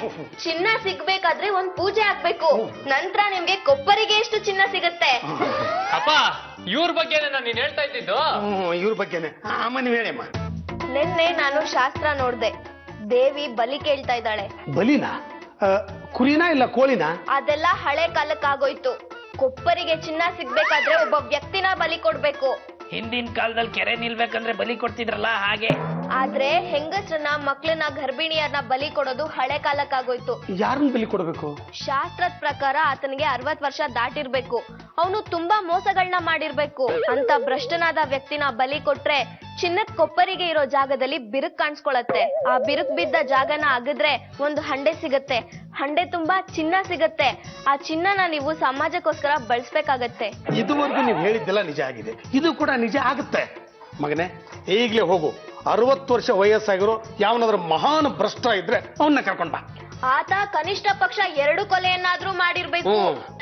ಚಿನ್ನ ಸಿಗ್ಬೇಕಾದ್ರೆ ಒಂದ್ ಪೂಜೆ ಆಗ್ಬೇಕು. ನಂತರ ನಿಮ್ಗೆ ಕೊಪ್ಪರಿಗೆ ಎಷ್ಟು ಚಿನ್ನ ಸಿಗುತ್ತೆ. ಅಪ್ಪ, ಇವ್ರ ಬಗ್ಗೆನೇ ನಾನು ಹೇಳ್ತಾ ಇದ್ದಿದ್ದು. ಇವ್ರ ಬಗ್ಗೆನೆ. ಅಮ್ಮ ನೀವು ಹೇಳಿಯಮ್ಮ. ನಿನ್ನೆ ನಾನು ಶಾಸ್ತ್ರ ನೋಡ್ದೆ. ದೇವಿ ಬಲಿ ಕೇಳ್ತಾ ಇದ್ದಾಳೆ. ಬಲಿನಾ? ಕುರಿನಾ ಇಲ್ಲ ಕೋಳಿನಾ? ಅದೆಲ್ಲ ಹಳೆ ಕಾಲಕ್ಕಾಗೋಯ್ತು. ಕೊಪ್ಪರಿಗೆ ಚಿನ್ನ ಸಿಗ್ಬೇಕಾದ್ರೆ ಒಬ್ಬ ವ್ಯಕ್ತಿನ ಬಲಿ ಕೊಡ್ಬೇಕು. ಹಿಂದಿನ ಕಾಲದಲ್ಲಿ ಕೆರೆ ನಿಲ್ಬೇಕಂದ್ರೆ ಬಲಿ ಕೊಡ್ತಿದ್ರಲ್ಲ, ಹಾಗೆ. ಆದ್ರೆ ಹೆಂಗಸ್ರನ್ನ, ಮಕ್ಳನ್ನ, ಗರ್ಭಿಣಿಯರನ್ನ ಬಲಿ ಕೊಡೋದು ಹಳೆ ಕಾಲಕ್ಕಾಗೋಯ್ತು. ಯಾರನ್ನ ಬಲಿ ಕೊಡ್ಬೇಕು? ಶಾಸ್ತ್ರದ ಪ್ರಕಾರ ಆತನಿಗೆ 60 ವರ್ಷ ದಾಟಿರ್ಬೇಕು. ಅವನು ತುಂಬಾ ಮೋಸಗಳನ್ನ ಮಾಡಿರ್ಬೇಕು. ಅಂತ ಭ್ರಷ್ಟನಾದ ವ್ಯಕ್ತಿನ ಬಲಿ ಕೊಟ್ರೆ ಚಿನ್ನದ ಕೊಪ್ಪರಿಗೆ ಇರೋ ಜಾಗದಲ್ಲಿ ಬಿರುಕ್ ಕಾಣಿಸ್ಕೊಳತ್ತೆ. ಆ ಬಿರುಕ್ ಬಿದ್ದ ಜಾಗನ ಅಗದ್ರೆ ಒಂದು ಹಂಡೆ ಸಿಗತ್ತೆ. ಹಂಡೆ ತುಂಬಾ ಚಿನ್ನ ಸಿಗತ್ತೆ. ಆ ಚಿನ್ನನ ನೀವು ಸಮಾಜಕ್ಕೋಸ್ಕರ ಬಳಸ್ಬೇಕಾಗತ್ತೆ. ಇದುವರೆಗೂ ನೀವು ಹೇಳಿದ್ದೆಲ್ಲ ನಿಜ ಆಗಿದೆ. ಇದು ಕೂಡ ನಿಜ ಆಗುತ್ತೆ. ಮಗನೇ, ಈಗಲೇ ಹೋಗು. 60 ವರ್ಷ ವಯಸ್ಸಾಗಿರೋ ಯಾವನಾದ್ರೂ ಮಹಾನ್ ಭ್ರಷ್ಟ ಇದ್ರೆ ಅವನ್ನ ಕರ್ಕೊಂಡ್ ಬಾ. ಆತ ಕನಿಷ್ಠ ಪಕ್ಷ 2 ಕೊಲೆಯನ್ನಾದ್ರೂ ಮಾಡಿರ್ಬೇಕು.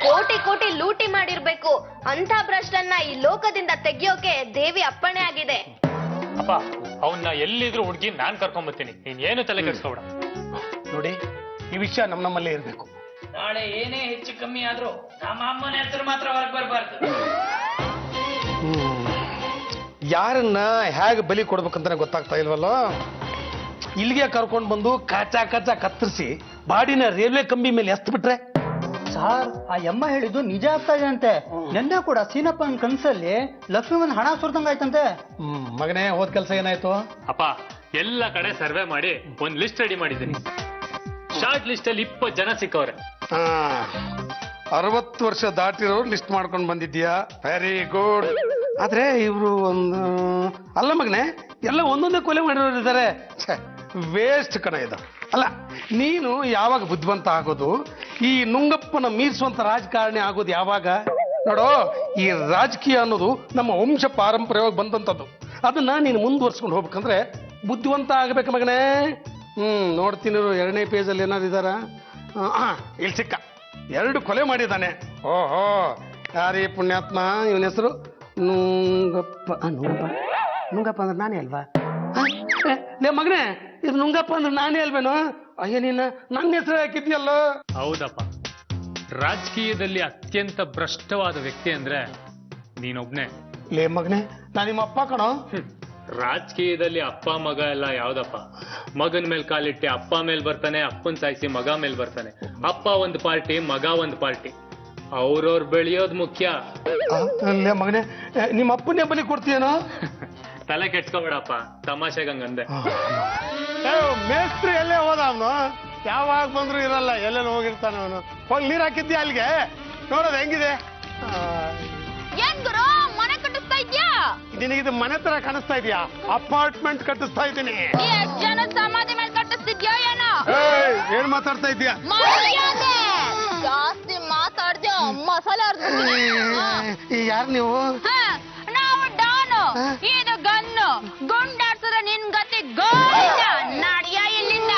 ಕೋಟಿ ಕೋಟಿ ಲೂಟಿ ಮಾಡಿರ್ಬೇಕು. ಅಂತ ಭ್ರಷ್ಟನ್ನ ಈ ಲೋಕದಿಂದ ತೆಗಿಯೋಕೆ ದೇವಿ ಅಪ್ಪಣೆ ಆಗಿದೆ. ಅಪ್ಪ, ಅವನ್ನ ಎಲ್ಲಿದ್ರು ಹುಡುಗಿ ನಾನ್ ಕರ್ಕೊಂಡ್ಬರ್ತೀನಿ. ನೀನ್ ಏನು ತಲೆ ಕೆಡಿಸ್ಕೊಬೇಡ. ನೋಡಿ, ಈ ವಿಷಯ ನಮ್ಮಲ್ಲೇ ಇರ್ಬೇಕು. ನಾಳೆ ಏನೇ ಹೆಚ್ಚು ಕಮ್ಮಿ ಆದ್ರೂ ನಮ್ಮ ಅಮ್ಮನ ಹೆಸರು ಮಾತ್ರ ಹೊರಗೆ ಬರಬಾರ್ದು. ಯಾರನ್ನ ಹೇಗೆ ಬಲಿ ಕೊಡ್ಬೇಕಂತಾನೆ ಗೊತ್ತಾಗ್ತಾ ಇಲ್ವಲ್ಲ. ಇಲ್ಲಿಗೆ ಕರ್ಕೊಂಡು ಬಂದು ಕಾಚಾ ಕಾಚಾ ಕತ್ತರಿಸಿ ಬಾಡಿನ ರೈಲ್ವೆ ಕಂಬಿ ಮೇಲೆ ಎಸ್ತ್ ಬಿಟ್ರೆ. ಸಾರ್, ಆ ಯಮ್ಮ ಹೇಳಿದ್ದು ನಿಜ ಆಗ್ತಾ ಇದೆ ಅಂತೆ. ನಿನ್ನೆ ಕೂಡ ಸೀನಪ್ಪನ ಕನ್ಸಲ್ಲಿ ಲಕ್ಷ್ಮಿ ಒಂದು ಹಣ ಸುರಿದಂಗಾಯ್ತಂತೆ. ಮಗನೇ, ಹೋದ್ ಕೆಲಸ ಏನಾಯ್ತು? ಅಪ್ಪ, ಎಲ್ಲ ಕಡೆ ಸರ್ವೆ ಮಾಡಿ ಒಂದ್ ಲಿಸ್ಟ್ ರೆಡಿ ಮಾಡಿದ್ದೀನಿ. ಶಾರ್ಟ್ ಲಿಸ್ಟ್ ಅಲ್ಲಿ 20 ಜನ ಸಿಕ್ಕವ್ರೆ. 60 ವರ್ಷ ದಾಟಿರೋರು ಲಿಸ್ಟ್ ಮಾಡ್ಕೊಂಡು ಬಂದಿದ್ಯಾ? Very good. ಆದ್ರೆ ಇವ್ರು ಅಲ್ಲ ಮಗನೇ, ಎಲ್ಲ ಒಂದೊಂದೇ ಕೊಲೆ ಮಾಡಿರೋರು ಇದ್ದಾರೆ. ವೇಸ್ಟ್ ಕಣ ಇದು. ಅಲ್ಲ, ನೀನು ಯಾವಾಗ ಬುದ್ಧಿವಂತ ಆಗೋದು? ಈ ನುಂಗಪ್ಪನ ಮೀರಿಸುವಂತ ರಾಜಕಾರಣಿ ಆಗೋದು ಯಾವಾಗ? ನೋಡೋ, ಈ ರಾಜಕೀಯ ಅನ್ನೋದು ನಮ್ಮ ವಂಶ ಪಾರಂಪರ್ಯವಾಗಿ ಬಂದಂಥದ್ದು. ಅದನ್ನ ನೀನು ಮುಂದುವರ್ಸ್ಕೊಂಡು ಹೋಗ್ಬೇಕಂದ್ರೆ ಬುದ್ಧಿವಂತ ಆಗಬೇಕು ಮಗನೇ. ನೋಡ್ತೀನಿ, 2ನೇ ಪೇಜಲ್ಲಿ ಏನಾದ್ರು ಇದಾರ? ಇಲ್ಲಿ ಸಿಕ್ಕ. 2 ಕೊಲೆ ಮಾಡಿದ್ದಾನೆ. ಓಹೋ, ಯಾರೀ ಪುಣ್ಯಾತ್ಮ? ಇವನ ಹೆಸರು ನುಂಗಪ್ಪ ನುಂಗಪ್ಪ ಅಂದ್ರೆ ನಾನೇ ಅಲ್ವಾ? ಲೇ ಮಗನೇ, ಇದು ನುಂಗಪ್ಪ ಅಂದ್ರೆ ನಾನೇ ಅಲ್ವೇನೋ? ಅಯ್ಯ ನೀನ ನನ್ನ ಹೆಸರು ಹಾಕಿದ್ಯಲ್ಲ. ಹೌದಪ್ಪ, ರಾಜಕೀಯದಲ್ಲಿ ಅತ್ಯಂತ ಭ್ರಷ್ಟವಾದ ವ್ಯಕ್ತಿ ಅಂದ್ರೆ ನೀನೊಬ್ನೇ. ಲೇ ಮಗನೇ, ನಾ ನಿಮ್ಮ ಅಪ್ಪ ಕಣೋ. ರಾಜಕೀಯದಲ್ಲಿ ಅಪ್ಪ ಮಗ ಎಲ್ಲ ಯಾವ್ದಪ್ಪ? ಮಗನ ಮೇಲ್ ಕಾಲಿಟ್ಟೆ ಅಪ್ಪ ಮೇಲ್ ಬರ್ತಾನೆ, ಅಪ್ಪನ್ ಸಾಯಿಸಿ ಮಗ ಮೇಲ್ ಬರ್ತಾನೆ. ಅಪ್ಪ ಒಂದ್ ಪಾರ್ಟಿ, ಮಗ ಒಂದ್ ಪಾರ್ಟಿ. ಅವ್ರವ್ರು ಬೆಳೆಯೋದ್ ಮುಖ್ಯ. ಲೇ ಮಗನೇ, ನಿಮ್ಮ ಅಪ್ಪನೇ ಬಲಿ ಕೊಡ್ತೀಯನೋ? ತಲೆ ಕೆಡ್ಸ್ಕೊಬೇಡಪ್ಪ, ತಮಾಷೆಗಂಗಂದೆ. ಮೇಸ್ತ್ರಿ ಎಲ್ಲೇ ಹೋದ ಅವನು? ಯಾವಾಗ ಬಂದ್ರು ಇರಲ್ಲ, ಎಲ್ಲೆಲ್ಲ ಹೋಗಿರ್ತಾನೆ ಅವನು. ಹೋಗಿ ನೀರ್ ಹಾಕಿದ್ಯಾ ಅಲ್ಲಿಗೆ? ನೋಡೋದು ಹೆಂಗಿದೆ? ಏನ್ ಗುರು ಮನೆ ಕಟ್ಟಿಸ್ತಾ ಇದ್ಯಾ? ನಿನಗಿದು ಮನೆ ತರ ಕಾಣಿಸ್ತಾ ಇದೆಯಾ? ಅಪಾರ್ಟ್ಮೆಂಟ್ ಕಟ್ಟಿಸ್ತಾ ಇದ್ದೀನಿ. ಎಷ್ಟ್ ಜನ ಸಮಾಧಿ ಮೇಲೆ ಕಟ್ಟಿಸ್ತಿದ್ಯೋ ಏನೋ? ಏನ್ ಮಾತಾಡ್ತಾ ಇದ್ಯಾ? ಮರ್ಯಾದೆ ಜಾಸ್ತಿ ಮಾತಾಡ್ದ್ಯೋ ಮಸಾಲೆ ಯಾರು ನೀವು? ನಾವು ಡಾನು, ಇದು ಗನ್ನು. ಗುಂಡಾಡ್ಸಿದ್ರೆ ನಿನ್ ಗತಿ ಗೋವಿಂದ. ನಡಿಯ ಇಲ್ಲಿಂದ,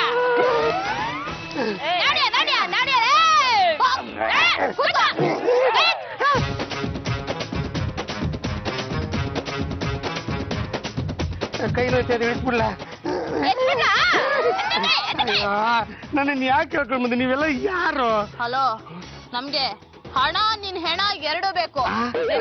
ನಡಿಯ ನಡಿಯ ನಡಿಯ. ಕೈ ನೋಯ್ತಾ ಇದೆ, ಇಳಿಸ್ಬಿಡ್ಲ? ನನ್ನ ಯಾಕೆ ಕೇಳ್ಕೊಂಡ್ ಬಂದೆ? ನೀವೆಲ್ಲ ಯಾರು? ಹಲೋ, ನಮ್ಗೆ ಹಣ ನಿನ್ ಹೆಣ ಎರಡು ಬೇಕು.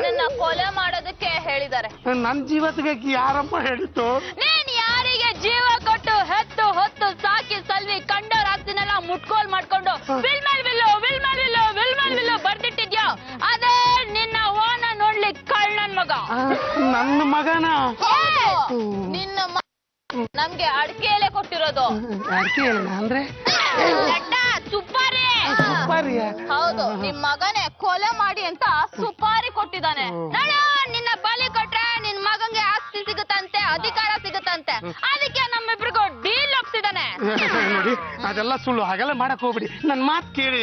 ನಿನ್ನ ಕೊಲೆ ಮಾಡೋದಕ್ಕೆ ಹೇಳಿದ್ದಾರೆ. ನನ್ ಜೀವ ತೆಗಕ್ಕೆ ಯಾರಪ್ಪ ಹೇಳಿತ್ತು? ನೀನ್ ಯಾರಿಗೆ ಜೀವ ಕೊಟ್ಟು ಹೆತ್ತು ಹೊತ್ತು ಸಾಕಿ ಸಲ್ವಿ ಕಂಡೋರ್ ಆಗ್ತೀನಲ್ಲ ಮುಟ್ಕೋಲ್ ಮಾಡ್ಕೊಂಡು ವಿಲ್ಮಲ್ ವಿಲ್ಲು ವಿಲ್ಮಲ್ ವಿಲ್ಲು ವಿಲ್ಮಲ್ ವಿಲ್ಲು ಬರ್ದಿಟ್ಟಿದ್ಯೋ ಅದೇ ನಿನ್ನ ಓನ ನೋಡ್ಲಿ ಕಳ್ಳನ್ ಮಗ. ನನ್ನ ಮಗನ? ನಿನ್ನ ನಮ್ಗೆ ಅಡಿಕೆ ಎಲೆ ಕೊಟ್ಟಿರೋದು. ಅಡಿಕೆ ಎಲೆ ಅಂದ್ರೆ ಸುಪಾರಿ. ಸುಪಾರಿಯ? ಹೌದು, ನಿಮ್ ಮಗನೇ ಕೊಲೆ ಮಾಡಿ ಅಂತ ಸುಪಾರಿ ಕೊಟ್ಟಿದ್ದಾನೆ. ನಿನ್ನ ಬಲಿ ಕೊಟ್ರೆ ನಿನ್ ಮಗಂಗೆ ಆಸ್ತಿ ಸಿಗುತ್ತಂತೆ, ಅಧಿಕಾರ ಸಿಗುತ್ತಂತೆ. ಅದಕ್ಕೆ ನಮ್ಮಿಬ್ರಿಗೂ ಡೀಲ್ ಒಪ್ಸಿದಾನೆ. ನೋಡಿ, ಅದೆಲ್ಲ ಸುಳ್ಳು. ಹಾಗೆಲ್ಲ ಮಾಡಕ್ ಹೋಗ್ಬಿಡಿ, ನನ್ ಮಾತ್ ಕೇಳಿ.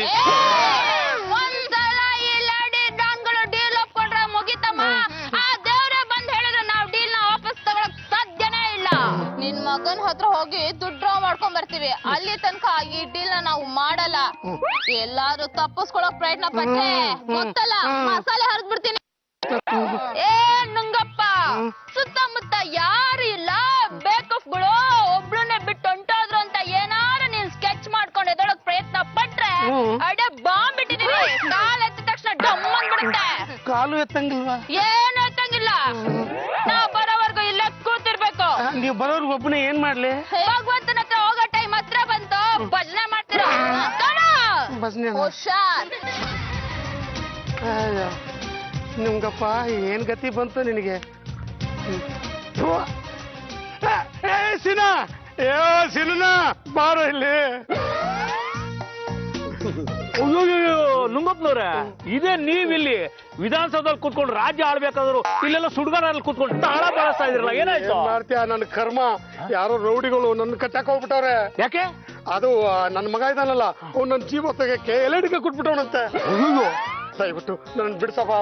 ಒಂದ್ಸಲ ಈ ಲೇಡಿ ಡಾನ್ಗಳು ಡೀಲ್ ಒಪ್ಕೊಂಡ್ರೆ ಮುಗಿತಮ್ಮ. ಆ ದೇವ್ರೆ ಬಂದ್ ಹೇಳಿದ್ರೆ ನಾವ್ ಡೀಲ್ ನ ವಾಪಸ್ ತಗೊಳಕ್ ಸಾಧ್ಯನೇ ಇಲ್ಲ. ನಿನ್ ಮಗನ್ ಹತ್ರ ಹೋಗಿ ದುಡ್ಡು ಡ್ರಾ ಮಾಡ್ಕೊಂಡ್ ಬರ್ತೀವಿ. ಅಲ್ಲಿ ತನಕ ಈ ಡೀಲ್ ನ ನಾವು ಮಾಡಲ್ಲ. ಎಲ್ಲಾರು ತಪ್ಪಿಸ್ಕೊಳಕ್ ಪ್ರಯತ್ನ ಪಟ್ಟೆ ಗೊತ್ತಲ್ಲ, ಮಸಾಲೆ ಹರಿದ್ ಬಿಡ್ತೀನಿ. ಏ ನುಂಗಪ್ಪ, ಸುತ್ತಮುತ್ತ ಯಾರು ಇಲ್ಲ, ಬೇಕಫ್ಗಳು ಒಬ್ಳನ್ನೇ ಬಿಟ್ಟು ಹೊಂಟೋದ್ರು ಅಂತ ಏನಾರು ನೀನ್ ಸ್ಕೆಚ್ ಮಾಡ್ಕೊಂಡು ಎದೊಳಕ್ ಪ್ರಯತ್ನ ಪಟ್ರೆ ಅಡೆ ಬಾಂಬ್ ಬಿಟ್ಟಿದೀವಿ. ಕಾಲ್ ಎತ್ತಿದ ತಕ್ಷಣ ಡಮ್ ಅಂದ್ಬಿಡುತ್ತೆ. ಕಾಲು ಎತ್ತಂಗಿಲ್ವಾ? ಏನು ಎತ್ತಂಗಿಲ್ಲ. ನಾವ್ ಬರೋವರ್ಗು ಇಲ್ಲೇ ಕೂತಿರ್ಬೇಕು. ನೀವು ಬರೋರ್ಗು ಒಬ್ಬನೇ ಏನ್ ಮಾಡ್ಲಿ? ಭಗವಂತನ ಹತ್ರ ಹೋಗೋ ಟೈಮ್ ಹತ್ರ ಬಂತು, ಭಜನೆ ಮಾಡ್ತೀರಾ? ಭಜನೆ? ಹುಷಾರ್. ನಿಮ್ಗಪ್ಪ ಏನ್ ಗತಿ ಬಂತು ನಿನಗೆ? ಸಿನಾ, ಸಿನಾ ಬಾರೋ ಇಲ್ಲಿ. ನುಂಗಪ್ಪನವ್ರೆ, ಇದೇ ನೀವಿಲ್ಲಿ ವಿಧಾನಸೌಧದಲ್ಲಿ ಕೂತ್ಕೊಂಡು ರಾಜ್ಯ ಆಳ್ಬೇಕಾದ್ರು ಇಲ್ಲೆಲ್ಲ ಸುಡ್ಗಾರಲ್ಲಿ ಕೂತ್ಕೊಂಡು ತಾಳ ಬಳಸ್ತಾ ಇದ್ರಲ್ಲ, ಏನಾಯ್ತು? ಮಾಡ್ತೀಯ? ನನ್ನ ಕರ್ಮ, ಯಾರೋ ರೌಡಿಗಳು ನನ್ನ ಕಟ್ಟಕ್ ಹೋಗ್ಬಿಟ್ಟವ್ರೆ. ಯಾಕೆ? ಅದು ನನ್ನ ಮಗ ಇದಾನಲ್ಲ, ಅವ್ನು ನನ್ನ ಜೀವ ತೆಗಕ್ಕೆ ಎಲೆಡಿಗೆ ಕೊಟ್ಬಿಟ್ಟವನಂತೆ. ದಯವಿಟ್ಟು ನನ್ನ ಬಿಡ್ಸಪ್ಪ.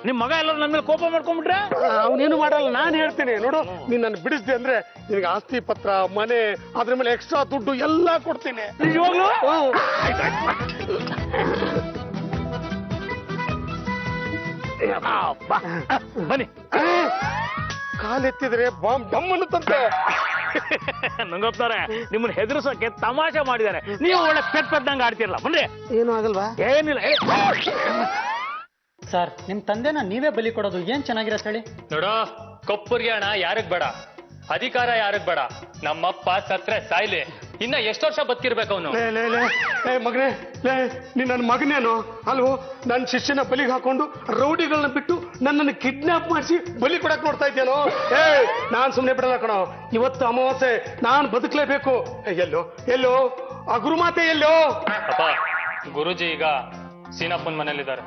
ನಿಮ್ ಮಗ ಎಲ್ಲ ನನ್ನ ಮೇಲೆ ಕೋಪ ಮಾಡ್ಕೊಂಡ್ಬಿಟ್ರೆ? ಅವನೇನು ಮಾಡಲ್ಲ, ನಾನು ಹೇಳ್ತೀನಿ ನೋಡು. ನೀನ್ ನನ್ನ ಬಿಡಿಸ್ದೆ ಅಂದ್ರೆ ನಿನಗೆ ಆಸ್ತಿ ಪತ್ರ, ಮನೆ, ಅದ್ರ ಮೇಲೆ ಎಕ್ಸ್ಟ್ರಾ ದುಡ್ಡು ಎಲ್ಲ ಕೊಡ್ತೀನಿ. ನಿಜವಾಗ್ಲೂ? ಬನ್ನಿ. ಕಾಲೆತ್ತಿದ್ರೆ ಬಾಂಬ್ ಡಮ್ ಅನ್ನುತ್ತಂತೆ. ನಂಗೊಪ್ತಾರೆ, ನಿಮ್ಮನ್ನ ಹೆದರ್ಸೋಕೆ ತಮಾಷೆ ಮಾಡಿದ್ದಾರೆ. ನೀವು ಒಳ್ಳೆ ಪೆದ್ದಂಗೆ ಆಡ್ತಿರಲ್ಲ. ಬನ್ರಿ. ಏನು ಆಗಲ್ವಾ? ಏನಿಲ್ಲ. ಸರ್, ನಿಮ್ ತಂದೆನ ನೀವೇ ಬಲಿ ಕೊಡೋದು ಏನ್ ಚೆನ್ನಾಗಿರತ್ತೆ ಹೇಳಿ? ನೋಡೋ, ಕೊಪ್ಪರಿಗೆ ಹಣ ಯಾರಿಗ್ ಬೇಡ, ಅಧಿಕಾರ ಯಾರಿಗ್ ಬೇಡ. ನಮ್ಮಪ್ಪ ಸತ್ರೆ ಸಾಯ್ಲಿ, ಇನ್ನ ಎಷ್ಟು ವರ್ಷ ಬದುಕಿರ್ಬೇಕು ಅವನು? ಮಗನೇ, ನೀನ್ ನನ್ನ ಮಗನೇನು ಅಲ್ವೋ? ನನ್ನ ಶಿಷ್ಯನ ಬಲಿಗೆ ಹಾಕೊಂಡು ರೌಡಿಗಳನ್ನ ಬಿಟ್ಟು ನನ್ನನ್ನು ಕಿಡ್ನಾಪ್ ಮಾಡಿಸಿ ಬಲಿ ಕೊಡಕ್ ನೋಡ್ತಾ ಇದ್ದೇನೋ? ನಾನ್ ಸುಮ್ನೆ ಬಿಡಲ್ಲ ಕಣೋ. ಇವತ್ತು ಅಮಾವಾಸ್ಯೆ, ನಾನ್ ಬದುಕಲೇಬೇಕು. ಎಲ್ಲೋ ಎಲ್ಲೋ ಆ ಗುರುಮಾತೆ ಎಲ್ಲೋ? ಅಪ್ಪ, ಗುರುಜಿ ಈಗ ಸೀನಪ್ಪನ ಮನೇಲಿದ್ದಾರೆ.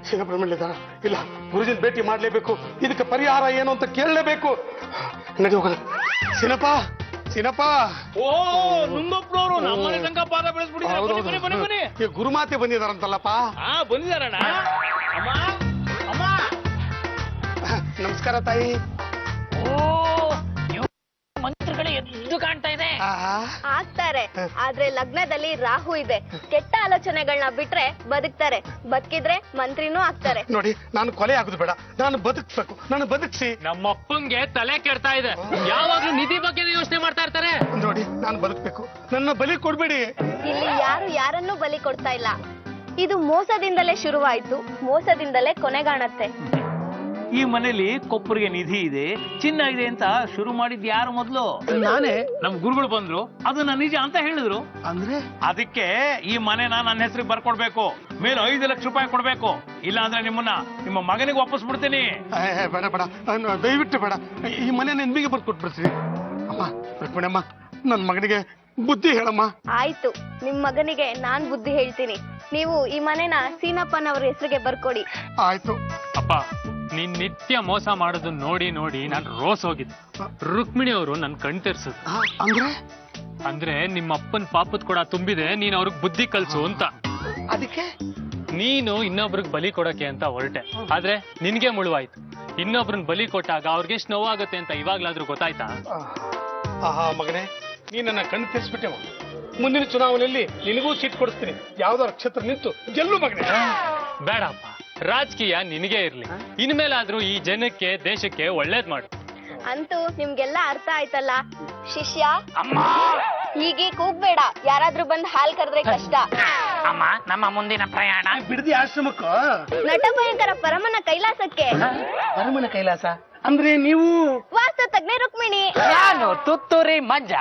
ಸೀನಪ್ಪನ ಮನೇಲಿದ್ದಾರ? ಇಲ್ಲ, ಗುರುಜಿನ ಭೇಟಿ ಮಾಡ್ಲೇಬೇಕು. ಇದಕ್ಕೆ ಪರಿಹಾರ ಏನು ಅಂತ ಕೇಳಲೇಬೇಕು. ನಡಿ ಹೋಗೋಣ. ಸೀನಪ್ಪ, ಸೀನಪ್ಪ. ಓ, ನುಂಗಪ್ಪನವರು ನಮ್ಮನೆ ತನಕ ಪಾದ ಬೆಳೆಸ್ಬಿಟ್ಟಿದ್ದಾರೆ. ಬನ್ನಿ ಬನ್ನಿ ಬನ್ನಿ. ಈ ಗುರುಮಾತೆ ಬಂದಿದಾರಂತಲ್ಲಪ್ಪ? ಹಾ, ಬಂದಿದಾರಣ್ಣ. ಅಮ್ಮ, ಅಮ್ಮ. ನಮಸ್ಕಾರ ತಾಯಿ. ಓ, ಮಂತ್ರಗಳೇ ಎದ್ದು ಕಾಣ್ತಾ ಇದೆ. ಆಗ್ತಾರೆ. ಆದ್ರೆ ಲಗ್ನದಲ್ಲಿ ರಾಹು ಇದೆ. ಕೆಟ್ಟ ಆಲೋಚನೆಗಳನ್ನ ಬಿಟ್ರೆ ಬದುಕ್ತಾರೆ. ಬದುಕಿದ್ರೆ ಮಂತ್ರಿನೂ ಆಗ್ತಾರೆ. ನೋಡಿ, ನಾನು ಕೊಲೆ ಆಗುದು ಬೇಡ, ನಾನು ಬದುಕ್ಬೇಕು, ನಾನು ಬದುಕ್ಸಿ. ನಮ್ಮಪ್ಪಂಗೆ ತಲೆ ಕೆಡ್ತಾ ಇದೆ, ಯಾವಾಗ್ಲೂ ನಿಧಿ ಬಗ್ಗೆ ಯೋಚನೆ ಮಾಡ್ತಾ ಇರ್ತಾರೆ. ನೋಡಿ, ನಾನು ಬದುಕ್ಬೇಕು, ನನ್ನ ಬಲಿ ಕೊಡ್ಬೇಡಿ. ಇಲ್ಲಿ ಯಾರು ಯಾರನ್ನೂ ಬಲಿ ಕೊಡ್ತಾ ಇಲ್ಲ. ಇದು ಮೋಸದಿಂದಲೇ ಶುರುವಾಯ್ತು, ಮೋಸದಿಂದಲೇ ಕೊನೆಗಾಣತ್ತೆ. ಈ ಮನೇಲಿ ಕೊಪ್ಪರಿಗೆ ನಿಧಿ ಇದೆ, ಚಿನ್ನ ಇದೆ ಅಂತ ಶುರು ಮಾಡಿದ್ ಯಾರು ಮೊದ್ಲು? ನಾನೇ. ನಮ್ ಗುರುಗಳು ಬಂದ್ರು, ಅದನ್ನ ನಿಜ ಅಂತ ಹೇಳಿದ್ರು. ಅಂದ್ರೆ ಅದಕ್ಕೆ ಈ ಮನೆನ ನನ್ನ ಹೆಸರಿಗೆ ಬರ್ಕೊಡ್ಬೇಕು, ಮೇಲೆ 5 ಲಕ್ಷ ರೂಪಾಯಿ ಕೊಡ್ಬೇಕು, ಇಲ್ಲ ಅಂದ್ರೆ ನಿಮ್ಮನ್ನ ನಿಮ್ಮ ಮಗನಿಗೆ ವಾಪಸ್ ಬಿಡ್ತೀನಿ. ಬೇಡ ಬೇಡ, ದಯವಿಟ್ಟು ಬೇಡ, ಈ ಮನೆ ನಿನ್ಮಿಗೆ ಬರ್ಕೊಟ್ಬಿಡ್ತೀನಿ. ಅಮ್ಮ ರುಕ್ಮಿಣಮ್ಮ, ನನ್ ಮಗನಿಗೆ ಬುದ್ಧಿ ಹೇಳಮ್ಮ. ಆಯ್ತು, ನಿಮ್ ಮಗನಿಗೆ ನಾನ್ ಬುದ್ಧಿ ಹೇಳ್ತೀನಿ. ನೀವು ಈ ಮನೆನ ಸೀನಪ್ಪನವ್ರ ಹೆಸರಿಗೆ ಬರ್ಕೊಡಿ. ಆಯ್ತು. ಅಪ್ಪ, ನೀನ್ ನಿತ್ಯ ಮೋಸ ಮಾಡೋದನ್ನ ನೋಡಿ ನೋಡಿ ನಾನು ರೋಸ್ ಹೋಗಿದ್ದೆ. ರುಕ್ಮಿಣಿ ಅವರು ನನ್ ಕಣ್ ತೆರ್ಸಿದ್ರು. ಅಂದ್ರೆ ನಿಮ್ಮ ಅಪ್ಪನ್ ಪಾಪದ ಕೂಡ ತುಂಬಿದೆ, ನೀನ್ ಅವ್ರಿಗೆ ಬುದ್ಧಿ ಕಲ್ಸು ಅಂತ. ಅದಕ್ಕೆ ನೀನು ಇನ್ನೊಬ್ರಿಗೆ ಬಲಿ ಕೊಡಕ್ಕೆ ಅಂತ ಹೊರಟೆ, ಆದ್ರೆ ನಿನ್ಗೆ ಮುಳುವಾಯ್ತು. ಇನ್ನೊಬ್ರನ್ನ ಬಲಿ ಕೊಟ್ಟಾಗ ಅವ್ರಿಗೆ ಎಷ್ಟು ನೋವಾಗುತ್ತೆ ಅಂತ ಇವಾಗ್ಲಾದ್ರೂ ಗೊತ್ತಾಯ್ತಾ? ಆಹಾ ಮಗನೇ, ನೀ ನನ್ನ ಕಣ್ಣು ತೆರೆಸ್ಬಿಟ್ಟೆವ. ಮುಂದಿನ ಚುನಾವಣೆಯಲ್ಲಿ ನಿನಗೂ ಸೀಟ್ ಕೊಡಿಸ್ತೀನಿ, ಯಾವ್ದಾರ ಕ್ಷೇತ್ರ ನಿಂತು ಗೆಲ್ಲು ಮಗನೇ. ಬೇಡಪ್ಪ, ರಾಜಕೀಯ ನಿನಗೆ ಇರ್ಲಿ, ಇನ್ಮೇಲಾದ್ರೂ ಈ ಜನಕ್ಕೆ ದೇಶಕ್ಕೆ ಒಳ್ಳೇದ್ ಮಾಡು. ಅಂತೂ ನಿಮ್ಗೆಲ್ಲ ಅರ್ಥ ಆಯ್ತಲ್ಲ. ಶಿಷ್ಯ, ಹೀಗೆ ಕೂಗ್ಬೇಡ, ಯಾರಾದ್ರೂ ಬಂದ್ ಹಾಲ್ ಕರೆದ್ರೆ ಕಷ್ಟ. ಅಮ್ಮ, ನಮ್ಮ ಮುಂದಿನ ಪ್ರಯಾಣ ಬಿಡದಿ ಆಶ್ರಮಕ್ಕ, ನಟ ಭಯಂಕರ ಪರಮನ ಕೈಲಾಸಕ್ಕೆ. ಪರಮನ ಕೈಲಾಸ ಅಂದ್ರೆ ನೀವು ವಾಸ್ತು ತಜ್ಞೆ ರುಕ್ಮಿಣಿ. ನಾನು ತುತ್ತೂರಿ ಮಂಜ.